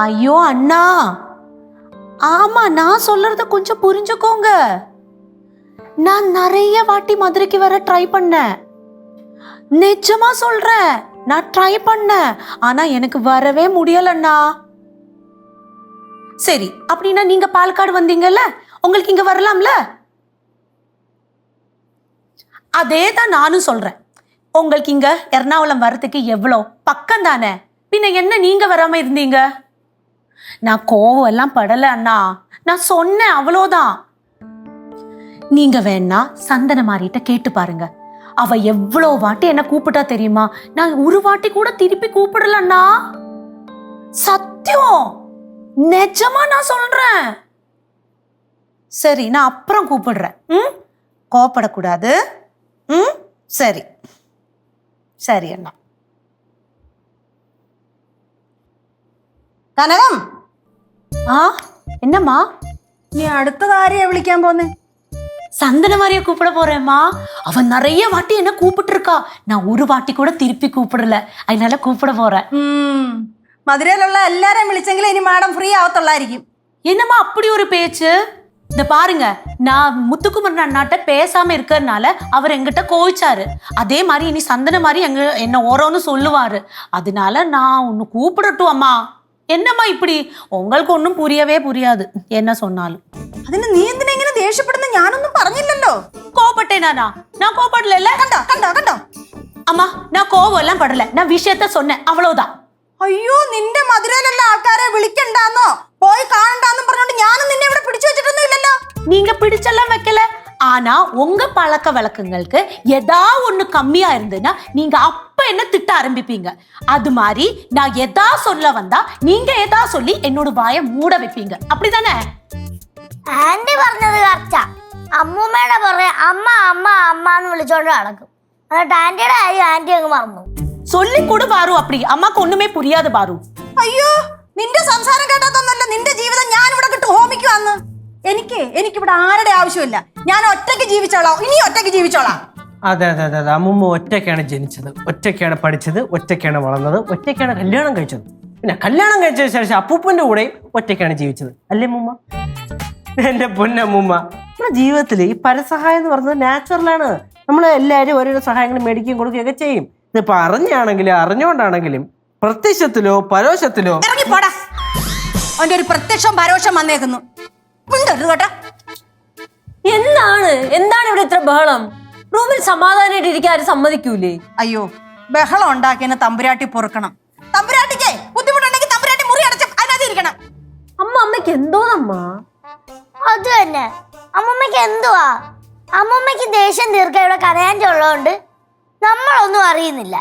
ஐயோ அண்ணா, ஆமா நான் சொல்றத கொஞ்சம் புரிஞ்சுக்கோங்க. நான் நிறைய வாட்டி மதுரைக்கு வர ட்ரை பண்ணேன். நிஜமா சொல்றேன், நான் ட்ரை பண்ணேன். ஆனா எனக்கு வரவே முடியலண்ணா. சரி, அப்படின்னா நீங்க பாலக்காடு வந்தீங்கல்ல, உங்களுக்கு இங்க வரலாம்ல? அதே தான் நானும் சொல்றேன். உங்களுக்கு இங்க எர்ணாகுளம் வர்றதுக்கு எவ்வளோ பக்கம் தானே, பின்ன என்ன நீங்க வராம இருந்தீங்க? நான் கோவம் எல்லாம் படல அண்ணா, நான் சொன்னேன் அவ்வளோதான். நீங்க வேணா சந்தன மாறிட்ட கேட்டு பாருங்க. அவ எவ்வளோ வாட்டி என்ன கூப்பிட்டா தெரியுமா? நான் ஒரு வாட்டி கூட திருப்பி கூப்பிடலண்ணா. சத்தியம், நிஜமா நான் சொல்றேன். சரி, நான் அப்புறம் கூப்பிடுறேன். கோபப்படக்கூடாது. சரி சரி அண்ணா. കനകം, என்னம்மா? നീ അടുത്തത് ആരെയാ വിളിക്കാൻ പോന്നേ? சந்தன மாதிரியா கூப்பிட போறேம்மா. அவன் நிறைய வாட்டி என்ன கூப்பிட்டு இருக்கா, நான் ஒரு வாட்டி கூட திருப்பி கூப்பிடல, அதனால கூப்பிட போறேன். മധുരയിലുള്ള എല്ലാരെയും വിളിച്ചെങ്കിൽ ഇനി മാഡം ഫ്രീ ആവത്തുള്ളായിരിക്കും. என்னம்மா அப்படி ஒரு பேச்சு? இந்த பாருங்க, நான் முத்துக்குமரன் அண்ணாட்ட பேசாம இருக்கிறதுனால அவர் எங்கிட்ட கோவிச்சாரு. அதே மாதிரி இனி சந்தன மாதிரி என்ன ஓரோன்னு சொல்லுவாரு. அதனால நான் ஒன்னு கூப்பிடட்டும் அம்மா. என்னம்மா இப்படி? உங்களுக்கு ஒன்றும் புரியவே புரியாது என்ன சொன்னாலும். അതിന് നീ എന്തിനാ ഇങ്ങനെ ദേഷ്യപ്പെടുന്ന? ഞാനൊന്നും പറഞ്ഞില്ലല്ലോ. கோபப்பட்டேனா? நான் கோபப்படல. കണ്ടോ കണ്ടോ കണ്ടോ? அம்மா, நான் கோபம் எல்லாம் படல, நான் விஷயத்த சொன்னேன் அவ்வளவுதான். അയ്യോ, നിന്റെ മധുരയിലുള്ള ആൾക്കാരെ വിളിക്കണ്ടാന്നോ പോയി കാണണ്ടാന്നും പറഞ്ഞോണ്ട് ഞാനും നിന്നെ ഇവിടെ പിടിച്ചു വെച്ചിട്ടൊന്നും ഇല്ലല്ലോ. நீங்க பிடிச்செல்லாம் வைக்கல. ஆனா உங்க பழக்க வழக்கங்களுக்கு எதா ஒண்ணு கம்மியா இருந்ததுன்னா நீங்க அப்ப என்ன திட்ட ஆரம்பிப்பீங்க. அது மாதிரி நான் எதா சொல்ல வந்தா நீங்க எதா சொல்லி என்னோட வாயை மூட வைப்பீங்க. அப்படிதானே? ആന്റി പറഞ്ഞത് കറക്റ്റാ. അമ്മൂമ്മയുടെ പുറകെ അമ്മ അമ്മ അമ്മ എന്ന് വിളിച്ചോണ്ട് നടക്കും. എന്നിട്ട് ആന്റിയുടെ കാര്യം ആന്റി അങ്ങ് മറന്നു. சொல்லி கொடு பாரு. அப்படி அம்மாக்கு ஒண்ணுமே புரியாது பாரு. അയ്യോ, നിന്റെ സംസാരം കേട്ടാത്തൊന്നല്ല നിന്റെ ജീവിതം ഞാൻ ഇവിടെ കിട്ടു ഹോമിക്കുവാന്ന്. എനിക്കിവിടെ ആരുടെ ആവശ്യമില്ല. ഞാൻ ഒറ്റയ്ക്ക് ജീവിച്ചോളാം, ഇനി ഒറ്റയ്ക്ക് ജീവിച്ചോളാം. അതെ അതെ അതെ അതെ, അമ്മൂമ്മ ഒറ്റയ്ക്കാണ് ജനിച്ചത്, ഒറ്റയ്ക്കാണ് പഠിച്ചത്, ഒറ്റയ്ക്കാണ് വളർന്നത്, ഒറ്റയ്ക്കാണ് കല്യാണം കഴിച്ചത്. പിന്നെ കല്യാണം കഴിച്ചതിന് ശേഷം അപ്പൂപ്പന്റെ കൂടെയും ഒറ്റയ്ക്കാണ് ജീവിച്ചത്. അല്ലേ അമ്മൂമ്മ? എന്റെ പൊന്നമ്മൂമ്മ, നമ്മുടെ ജീവിതത്തിൽ ഈ പരസഹായം എന്ന് പറയുന്നത് നാച്ചുറലാണ്. നമ്മൾ എല്ലാവരും ഓരോരോ സഹായങ്ങൾ മേടിക്കുകയും കൊടുക്കുകയൊക്കെ ചെയ്യും. ഇതിപ്പോ അറിഞ്ഞാണെങ്കിലും അറിഞ്ഞുകൊണ്ടാണെങ്കിലും പ്രത്യക്ഷത്തിലോ പരോക്ഷത്തിലോ. ഇറങ്ങിപ്പോടാ, അവന്റെ ഒരു പ്രത്യക്ഷം പരോക്ഷം വന്നേക്കുന്നു. കേട്ടോ, എന്താണ് ഇവിടെ ഇത്ര ബഹളം? റൂമിൽ സമാധാനമായിട്ട് ഇരിക്കാൻ ആരും സമ്മതിക്കൂലേ? അയ്യോ, ബഹളം ഉണ്ടാക്കിയതിന് തമ്പുരാട്ടി പൊറുക്കണം. തമ്പുരാട്ടിക്ക് ബുദ്ധിമുട്ടുണ്ടെങ്കിൽ തമ്പുരാട്ടി മുറി അടച്ച് അതിനകത്ത് ഇരിക്കണം. അമ്മയ്ക്ക് എന്തോന്നമ്മ? അത് തന്നെ, അമ്മൂമ്മയ്ക്ക് എന്തുവാ? അമ്മൂമ്മയ്ക്ക് ദേഷ്യം തീർക്കാൻ ഇവിടെ കനയാൻ്റെ ഉള്ളതുകൊണ്ട് നമ്മളൊന്നും അറിയുന്നില്ല.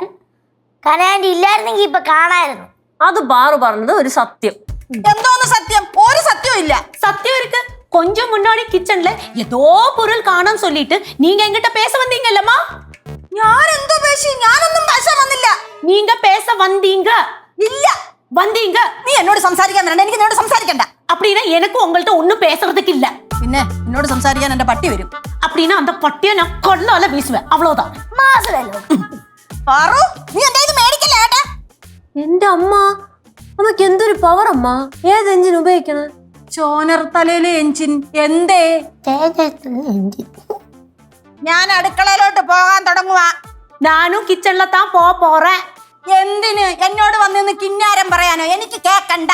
കനയാൻ്റെ ഇല്ലായിരുന്നെങ്കിൽ ഇപ്പൊ കാണായിരുന്നു. അത് പാറു പറഞ്ഞത് ഒരു സത്യം. എന്തോന്ന് സത്യം? ഒരു സത്യവും ഇല്ല. சத்தியம் இருக்கு. கொஞ்சம் முன்னாடி கிச்சன்ல ஏதோ பொருள் காணோம்னு சொல்லிட்டு நீங்க என்கிட்ட பேச வந்தீங்கல்லம்மா. ഞാൻ എന്തോ പേശി? ഞാനൊന്നും പേശ വന്നില്ല. நீங்க பேச வந்தீங்க. ഇല്ല, வந்தீங்க. നീ എന്നോട് സംസാരിക്കാൻ വരണ്ട. എനിക്ക് എന്നോട് സംസാരിക്കണ്ട. அப்படின்னா எனக்கு உங்கள்ட்ட ஒன்னும் பேசுறதுக்கு இல்ல. പിന്നെ എന്നോട് സംസാരിക്കാൻ എന്റെ പട്ടി വരും. அப்படின்னா அந்த பட்டியை நான் கொல்லால வீசுவேன், அவ்வளவுதான். മാസമല്ലോ. പാറു, നീ എന്റെ ഇത് മേടിക്കല്ലേ ഏട്ടാ? എന്റെ അമ്മയ്ക്ക് എന്തൊരു പവർ അമ്മ. ഏത് എഞ്ചിൻ ഉപയോഗിക്കണേ? ചോനർ തലയിലെ എഞ്ചിൻ. എന്തേ? ഞാൻ അടുക്കളയിലോട്ട് പോകാൻ തുടങ്ങുവാ. நானும் கிச்சன்ல தான் போறேன். എന്തിന് എന്നോട് വന്നിന്ന് കിന്നാരം പറയാനോ? എനിക്ക് കേക്കണ്ട.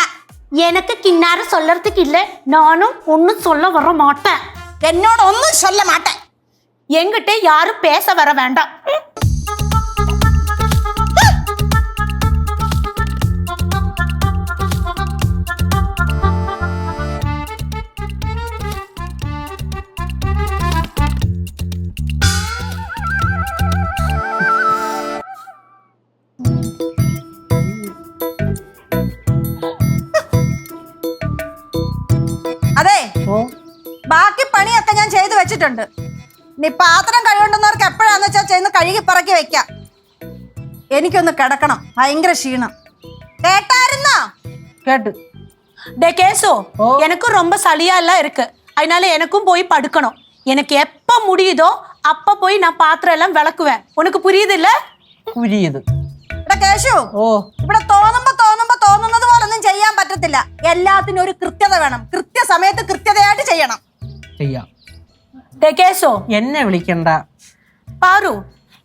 எனக்கு கின்னாரம் சொல்லறதுக்கு இல்ல, நானும் ஒன்னும் சொல்ல வர மாட்டேன். എന്നോട് ഒന്നും ചൊല്ല മാട്ടേ. என்கிட்ட யாரும் பேச வர வேண்டாம். അതെ, ബാക്കി പണിയൊക്കെ ഞാൻ ചെയ്തു വെച്ചിട്ടുണ്ട്. നീ പാത്രം കഴുകേണ്ടുന്നവർക്ക് എപ്പോഴാന്ന് വെച്ചാൽ ചെന്ന് കഴുകി പറക്കി വെക്കാം. എനിക്കൊന്ന് കിടക്കണം, ഭയങ്കര ക്ഷീണം. കേട്ടായിരുന്നോ? കേട്ട്. டே கேசோ, எனக்கும் ரொம்ப சளியா எல்லாம் இருக்கு, அதனால எனக்கும் போய் படுக்கணும். எனக்கு எப்ப முடியுதோ அப்ப போய் நான் பாத்திரம் எல்லாம் விளக்குவேன். உனக்கு புரியுது இல்ல? പുരിയത്. കേശു, ഓ, ഇവിടെ തോന്നുമ്പോ തോന്നുന്നത് പോലൊന്നും ചെയ്യാൻ പറ്റത്തില്ല. എല്ലാത്തിനും ഒരു കൃത്യത വേണം. കൃത്യസമയത്ത് കൃത്യതയായിട്ട് ചെയ്യണം. ചെയ്യാം. டே கேசோ, എന്നെ വിളിക്കണ്ട. பாரு,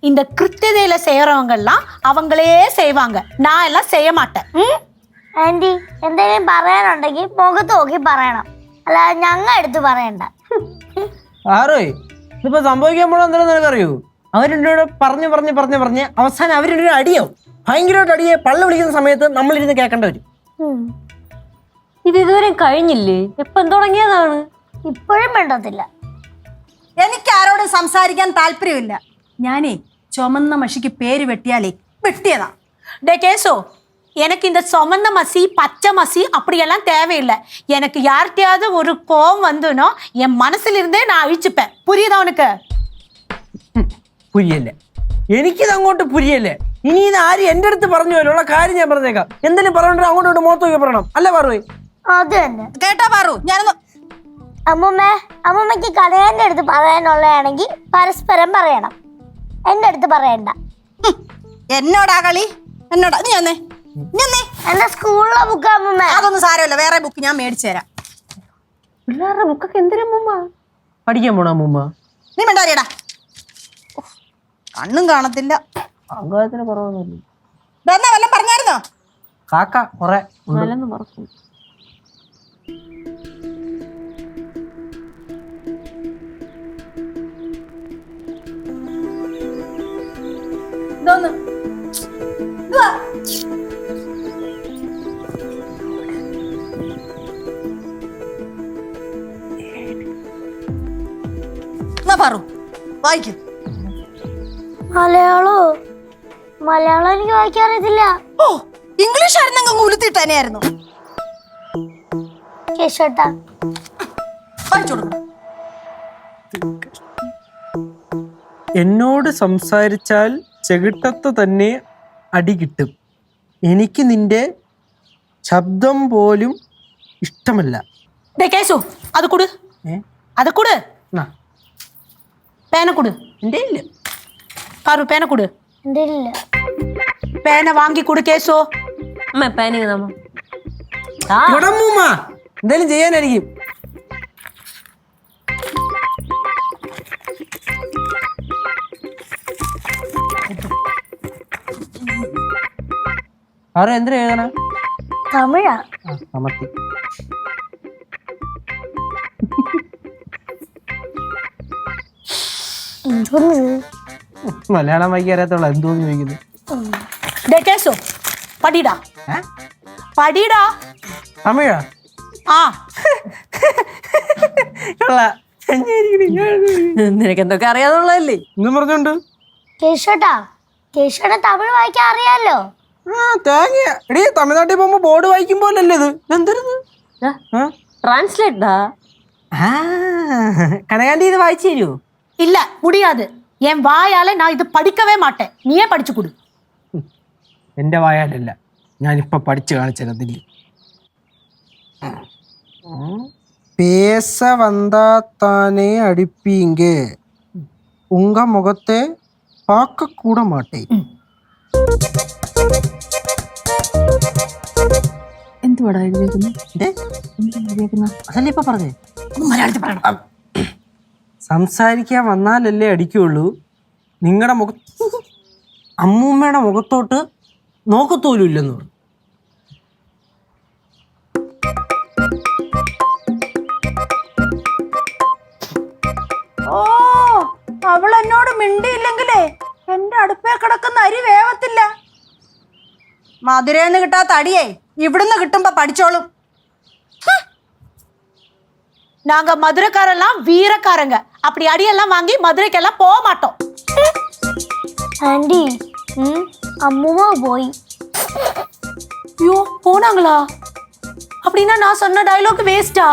இந்த கிருத்தியதையில செய்யறவங்கெல்லாம் அவங்களே செய்வாங்க. நான் எல்லாம் செய்ய மாட்டேன். ആന്റി എന്തെങ്കിലും പറയാനുണ്ടെങ്കിൽ മുഖത്ത് നോക്കി പറയണം, അല്ലാതെ ഞങ്ങൾ എടുത്ത് പറയണ്ട. ആറോയ്, ഇതിപ്പോ സംഭവിക്കാൻ പോണോ എന്തായാലും നിനക്കറിയൂ? അവരുടെ പറഞ്ഞു പറഞ്ഞ് പറഞ്ഞ് പറഞ്ഞ് അവസാനം അവരുടെ അടിയാവും. ഭയങ്കരമായിട്ട് അടിയെ പള്ള വിളിക്കുന്ന സമയത്ത് നമ്മളിരുന്ന് കേൾക്കേണ്ട വരും. ഇത് ഇതുവരെ കഴിഞ്ഞില്ലേ? എപ്പം തുടങ്ങിയതാണ്? ഇപ്പോഴും വേണ്ടത്തില്ല. എനിക്ക് ആരോടും സംസാരിക്കാൻ താല്പര്യമില്ല. ഞാനേ ചുമന്ന മഷിക്ക് പേര് വെട്ടിയാലേ വെട്ടിയതാ. டே கேசோ, எனக்கு இந்த சொமந்த மசி பச்சை மசி அப்படியெல்லாம் தேவையில்லை. எனக்கு யார்கிட்டயாவது ஒரு கோவம் வந்துனோ என் மனசுல இருந்தே நான் அழிச்சுப்பேன். புரியுதா உனக்கு? പുരിയല്ലേ? എനിക്കിത് അങ്ങോട്ട് പുരിയല്ലേ? ഇനി ഇത് ആര് എൻ്റെ അടുത്ത് പറഞ്ഞു പോലുള്ള കാര്യം ഞാൻ പറഞ്ഞേക്കാം. എന്തെങ്കിലും പറഞ്ഞിട്ട് അങ്ങോട്ട് ഇങ്ങോട്ട് മുഖത്ത് നോക്കി പറയണം, അല്ലേ പറവേ? അത് തന്നെ. കേട്ടാ പാറു, ഞാനൊന്ന് അമ്മൂമ്മയ്ക്ക് കടയാൻ്റെ അടുത്ത് പറയാനുള്ളതാണെങ്കിൽ പരസ്പരം പറയണം, എൻ്റെ അടുത്ത് പറയണ്ട. എന്നോടാ കളി? എന്നോടാ? നീ വന്നേ. എന്റെ സ്കൂളിലെ ബുക്ക് അമ്മൂമ്മ. അതൊന്നും സാരമില്ല, വേറെ ബുക്ക് ഞാൻ മേടിച്ചു തരാം. പിള്ളേരുടെ ബുക്കൊക്കെ എന്തിനാ മുമ്മ പഠിക്കാൻ പോണ മുമ്മ? നീ മിണ്ടാരിയടാ, കണ്ണും കാണത്തില്ല. അംഗത്തിന് കുറവൊന്നുമില്ല. ഇതെന്നാ വല്ലതും പറഞ്ഞായിരുന്നോ? കാക്ക കൊറേ നല്ലെന്ന് മറക്കും. ഇതൊന്ന് ഇതുവാ. എന്നാ പാറു വായിക്കും. മലയാളം എനിക്ക് വായിക്കാൻ അറിയത്തില്ല. ഓ, ഇംഗ്ലീഷ് ആയിരുന്നെങ്കിൽ ഉലുത്തിട്ട് തന്നെയായിരുന്നു. കേശോട്ടാ വായിച്ചു കൊടുക്കും. എന്നോട് സംസാരിച്ചാൽ ചെകിട്ടത്ത് തന്നെ അടി കിട്ടും. എനിക്ക് നിന്റെ ശബ്ദം പോലും ഇഷ്ടമല്ല. டே கேசோ, அது கொடு, அது கொடு. பேனை கொடு. എൻ്റെ ഇല്ല. பாரு, பேனை கொடு. എൻ്റെ ഇല്ല. பேனை வாங்கி கொடு கேசோ. അമ്മ പാനിങ് നമ്മ മൂമ്മ എന്തായാലും ചെയ്യാനായിരിക്കും. ആരോ എന്തിനാ എഴുതണ? തമിഴാ. അമർത്തി. മലയാളം വായിക്കാൻ അറിയാത്തുള്ള എന്തോന്ന് ചോദിക്കുന്നു. டே கேசோ, படிடா, படிடா. തമിഴാ? ആ, നിനക്ക് എന്തൊക്കെ അറിയാതുള്ളതല്ലേ? എന്നും പറഞ്ഞോണ്ട് കേശോട്ടാ തമിഴ് വായിക്കാൻ അറിയാലോ. തേങ്ങ എടീ, തമിഴ്നാട്ടിൽ പോകുമ്പോ ബോർഡ് വായിക്കുമ്പോലല്ലേ ഇത്? എന്തിരുന്ന് ട്രാൻസ്ലേറ്റാ? കനകാന്റി ഇത് വായിച്ചു തരുമോ? இல்ல முடியாது. என் வாயால நான் இது படிக்கவே மாட்டேன். நீயே படிச்சு கொடு. എന്റെ വായാലല്ല, ഞാനിപ്പൊ പഠിച്ചു കാണിച്ചതില്ല. പേസ വന്നാ താനേ അടിപ്പീങ്ക ഉങ്ക മുഖത്തെ പാക്ക കൂട മാട്ടേ. എന്തുവാടാ എഴുതിയേക്കുന്നത്? അതല്ലേ ഇപ്പൊ പറഞ്ഞേ? മലയാളത്തിൽ പറയണം. സംസാരിക്കാൻ വന്നാലല്ലേ അടിക്കുള്ളൂ. നിങ്ങളുടെ അമ്മൂമ്മയുടെ മുഖത്തോട്ട് നോക്കത്തോലും ഇല്ലെന്ന് പറഞ്ഞു. ഓ, അവൾ എന്നോട് മിണ്ടിയില്ലെങ്കിലേ എന്റെ അടുപ്പേ കിടക്കുന്ന അരി വേവത്തില്ല. മധുരേന്ന് കിട്ടാത്ത അടിയേ ഇവിടുന്ന് കിട്ടുമ്പോ പഠിച്ചോളും. நாங்க மதுரைக்காரெல்லாம் வீரக்காரங்க. அப்படி அடியெல்லாம் வாங்கி மதுரைக்கெல்லாம் போக மாட்டோம். ആന്റി അമ്മൂമ്മ പോയി. ஐயோ, போனாங்களா? அப்படின்னா நான் சொன்ன டயலாக் வேஸ்டா?